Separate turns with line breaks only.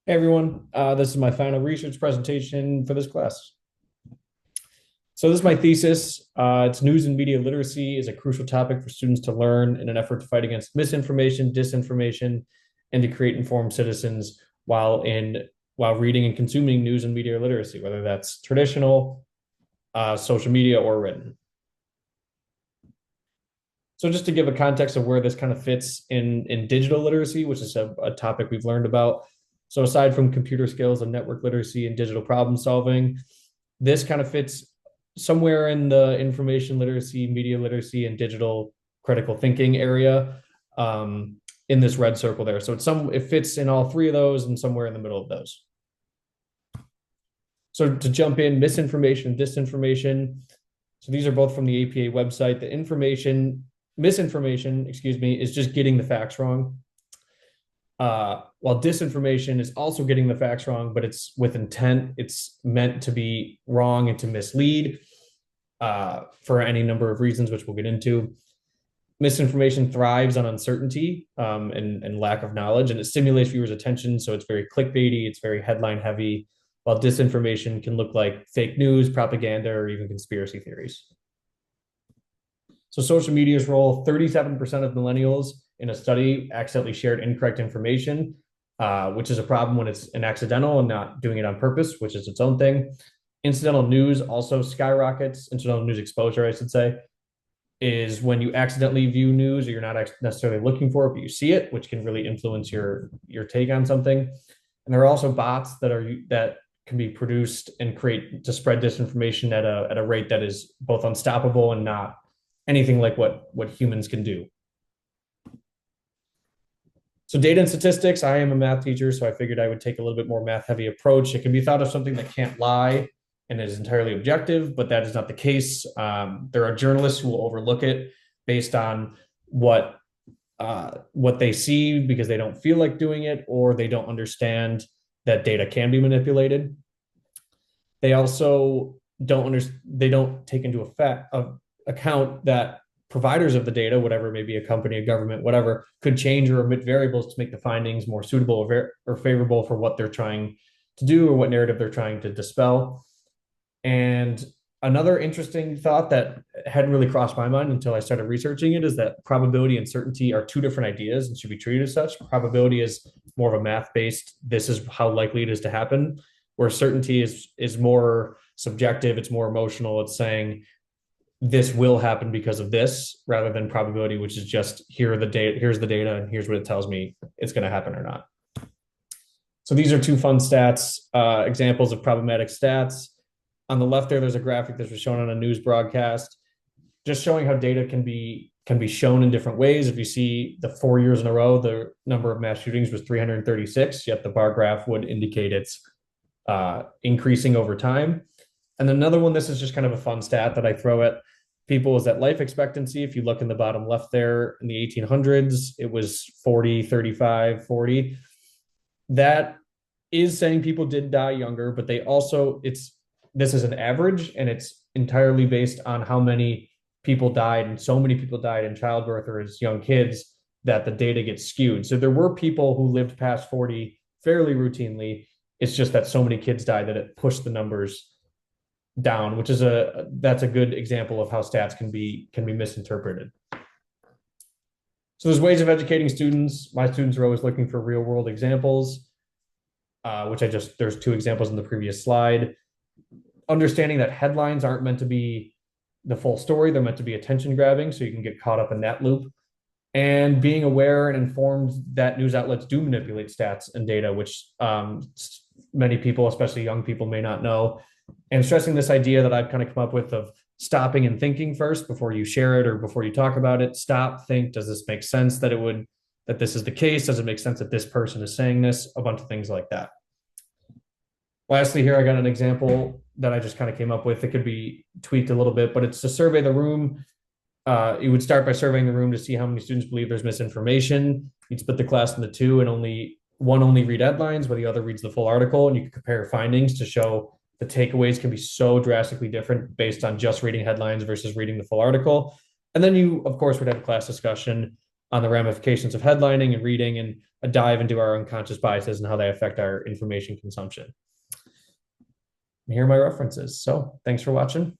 Hey everyone, this is my final research presentation for this class. So this is my thesis. It's news and media literacy is a crucial topic for students to learn in an effort to fight against misinformation, disinformation, and to create informed citizens while reading and consuming news and media literacy, whether that's traditional, social media, or written. So just to give a context of where this kind of fits in digital literacy, which is a topic we've learned about. So aside from computer skills and network literacy and digital problem solving, this kind of fits somewhere in the information literacy, media literacy, and digital critical thinking area in this red circle there. So it fits in all three of those and somewhere in the middle of those. So to jump in, misinformation and disinformation. So these are both from the APA website. Misinformation, excuse me, is just getting the facts wrong. While disinformation is also getting the facts wrong, but it's with intent. It's meant to be wrong and to mislead for any number of reasons, which we'll get into. Misinformation thrives on uncertainty and lack of knowledge, and it stimulates viewers' attention. So it's very clickbaity, it's very headline heavy, while disinformation can look like fake news, propaganda, or even conspiracy theories. So social media's role, 37% of millennials in a study accidentally shared incorrect information, which is a problem when it's an accidental and not doing it on purpose, which is its own thing. Incidental news also skyrockets, incidental news exposure, I should say, is when you accidentally view news or you're not necessarily looking for it, but you see it, which can really influence your take on something. And there are also bots that can be produced and create to spread disinformation at a rate that is both unstoppable and not anything like what humans can do. So data and statistics, I am a math teacher, so I figured I would take a little bit more math heavy approach. It can be thought of something that can't lie and is entirely objective, but that is not the case. There are journalists who will overlook it based on what they see because they don't feel like doing it or they don't understand that data can be manipulated. They also they don't take into account that providers of the data, whatever it may be, a company, a government, whatever, could change or omit variables to make the findings more suitable or favorable for what they're trying to do or what narrative they're trying to dispel. And another interesting thought that hadn't really crossed my mind until I started researching it is that probability and certainty are two different ideas and should be treated as such. Probability is more of a math-based, this is how likely it is to happen, where certainty is more subjective, it's more emotional, it's saying this will happen because of this rather than probability, which is just here's the data and here's what it tells me it's going to happen or not. So these are two fun stats, examples of problematic stats. On the left there's a graphic that was shown on a news broadcast, just showing how data can be shown in different ways. If you see the 4 years in a row, the number of mass shootings was 336, yet the bar graph would indicate it's increasing over time. And another one, this is just kind of a fun stat that I throw at people, is that life expectancy. If you look in the bottom left there, in the 1800s, it was 40, 35, 40. That is saying people did die younger, but this is an average and it's entirely based on how many people died. And so many people died in childbirth or as young kids that the data gets skewed. So there were people who lived past 40 fairly routinely. It's just that so many kids died that it pushed the numbers down, which is that's a good example of how stats can be misinterpreted. So there's ways of educating students. My students are always looking for real world examples, there's two examples in the previous slide. Understanding that headlines aren't meant to be the full story, they're meant to be attention grabbing, so you can get caught up in that loop. And being aware and informed that news outlets do manipulate stats and data, which many people, especially young people, may not know. And stressing this idea that I've kind of come up with of stopping and thinking first before you share it or before you talk about it. Stop, think, does this make sense that this is the case? Does it make sense that this person is saying this? A bunch of things like that. Lastly, here I got an example that I just kind of came up with. It could be tweaked a little bit, but it's to survey the room. You would start by surveying the room to see how many students believe there's misinformation. You'd split the class into two and one only read headlines, while the other reads the full article, and you can compare findings to show the takeaways can be so drastically different based on just reading headlines versus reading the full article. And then you, of course, would have a class discussion on the ramifications of headlining and reading, and a dive into our unconscious biases and how they affect our information consumption. Here are my references. So thanks for watching.